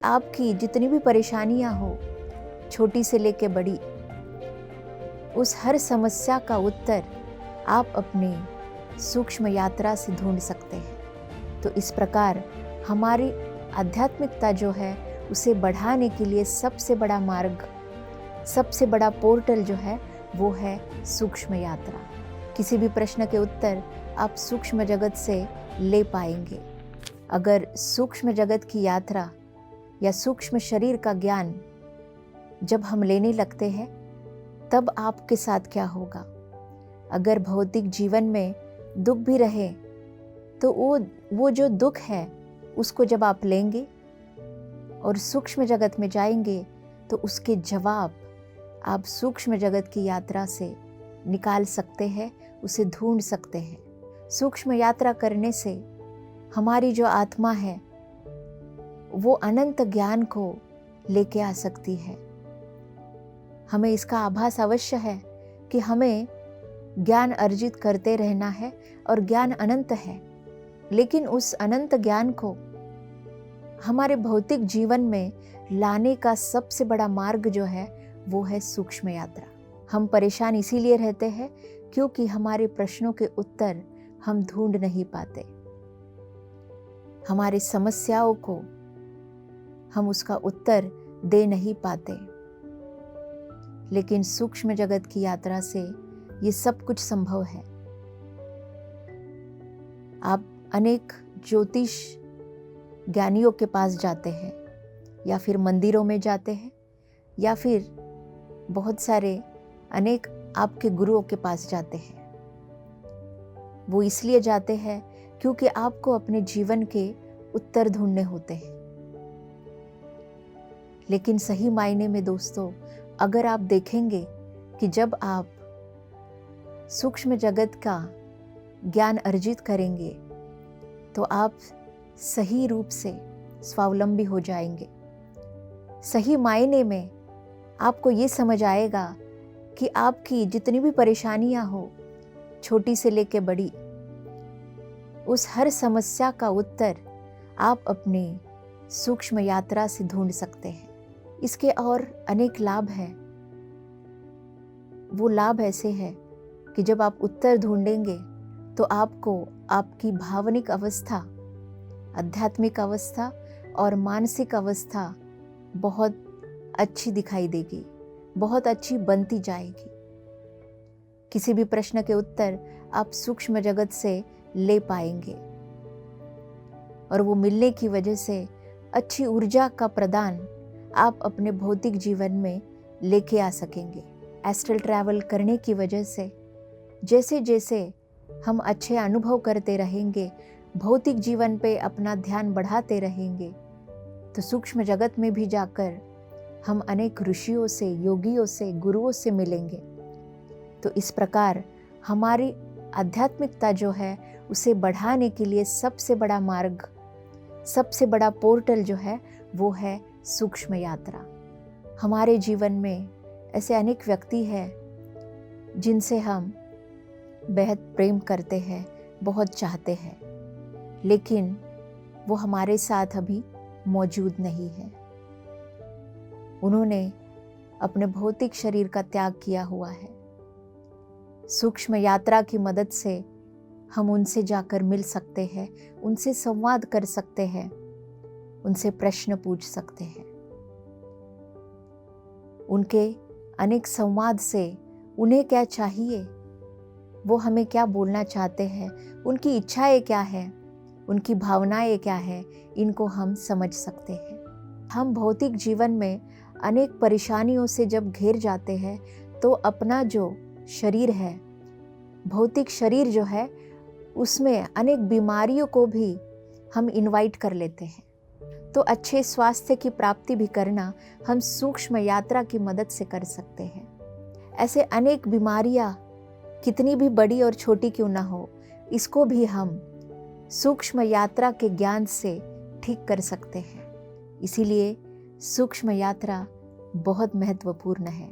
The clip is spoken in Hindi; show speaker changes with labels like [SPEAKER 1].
[SPEAKER 1] आपकी जितनी भी परेशानियां हो, छोटी से लेके बड़ी, उस हर समस्या का उत्तर आप अपनी सूक्ष्म यात्रा से ढूंढ सकते हैं। तो इस प्रकार हमारी आध्यात्मिकता जो है उसे बढ़ाने के लिए सबसे बड़ा मार्ग, सबसे बड़ा पोर्टल जो है वो है सूक्ष्म यात्रा। किसी भी प्रश्न के उत्तर आप सूक्ष्म जगत से ले पाएंगे। अगर सूक्ष्म जगत की यात्रा या सूक्ष्म शरीर का ज्ञान जब हम लेने लगते हैं, तब आपके साथ क्या होगा? अगर भौतिक जीवन में दुख भी रहे तो वो जो दुख है उसको जब आप लेंगे और सूक्ष्म जगत में जाएंगे तो उसके जवाब आप सूक्ष्म जगत की यात्रा से निकाल सकते हैं, उसे ढूंढ सकते हैं। सूक्ष्म यात्रा करने से हमारी जो आत्मा है वो अनंत ज्ञान को लेके आ सकती है। हमें इसका आभास अवश्य है कि हमें ज्ञान अर्जित करते रहना है और ज्ञान अनंत है, लेकिन उस अनंत ज्ञान को हमारे भौतिक जीवन में लाने का सबसे बड़ा मार्ग जो है वो है सूक्ष्म यात्रा। हम परेशान इसीलिए रहते हैं क्योंकि हमारे प्रश्नों के उत्तर हम ढूंढ नहीं पाते, हमारी समस्याओं को हम उसका उत्तर दे नहीं पाते। लेकिन सूक्ष्म जगत की यात्रा से ये सब कुछ संभव है। आप अनेक ज्योतिष ज्ञानियों के पास जाते हैं या फिर मंदिरों में जाते हैं या फिर बहुत सारे अनेक आपके गुरुओं के पास जाते हैं। वो इसलिए जाते हैं क्योंकि आपको अपने जीवन के उत्तर ढूंढने होते हैं। लेकिन सही मायने में दोस्तों, अगर आप देखेंगे कि जब आप सूक्ष्म जगत का ज्ञान अर्जित करेंगे तो आप सही रूप से स्वावलंबी हो जाएंगे। सही मायने में आपको ये समझ आएगा कि आपकी जितनी भी परेशानियां हो, छोटी से लेके बड़ी, उस हर समस्या का उत्तर आप अपनी सूक्ष्म यात्रा से ढूंढ सकते हैं। इसके और अनेक लाभ हैं। वो लाभ ऐसे हैं कि जब आप उत्तर ढूंढेंगे तो आपको आपकी भावनिक अवस्था, आध्यात्मिक अवस्था और मानसिक अवस्था बहुत अच्छी दिखाई देगी, बहुत अच्छी बनती जाएगी। किसी भी प्रश्न के उत्तर आप सूक्ष्म जगत से ले पाएंगे और वो मिलने की वजह से अच्छी ऊर्जा का प्रदान आप अपने भौतिक जीवन में लेके आ सकेंगे। एस्ट्रल ट्रैवल करने की वजह से जैसे जैसे हम अच्छे अनुभव करते रहेंगे, भौतिक जीवन पे अपना ध्यान बढ़ाते रहेंगे, तो सूक्ष्म जगत में भी जाकर हम अनेक ऋषियों से, योगियों से, गुरुओं से मिलेंगे। तो इस प्रकार हमारी आध्यात्मिकता जो है उसे बढ़ाने के लिए सबसे बड़ा मार्ग, सबसे बड़ा पोर्टल जो है वो है सूक्ष्म यात्रा। हमारे जीवन में ऐसे अनेक व्यक्ति हैं जिनसे हम बेहद प्रेम करते हैं, बहुत चाहते हैं, लेकिन वो हमारे साथ अभी मौजूद नहीं है। उन्होंने अपने भौतिक शरीर का त्याग किया हुआ है। सूक्ष्म यात्रा की मदद से हम उनसे जाकर मिल सकते हैं, उनसे संवाद कर सकते हैं, उनसे प्रश्न पूछ सकते हैं। उनके अनेक संवाद से उन्हें क्या चाहिए, वो हमें क्या बोलना चाहते हैं, उनकी इच्छाएं क्या है, उनकी भावनाएं क्या है, इनको हम समझ सकते हैं। हम भौतिक जीवन में अनेक परेशानियों से जब घिर जाते हैं तो अपना जो शरीर है, भौतिक शरीर जो है, उसमें अनेक बीमारियों को भी हम इनवाइट कर लेते हैं। तो अच्छे स्वास्थ्य की प्राप्ति भी करना हम सूक्ष्म यात्रा की मदद से कर सकते हैं। ऐसे अनेक बीमारियां कितनी भी बड़ी और छोटी क्यों ना हो, इसको भी हम सूक्ष्म यात्रा के ज्ञान से ठीक कर सकते हैं। इसीलिए सूक्ष्म यात्रा बहुत महत्वपूर्ण है।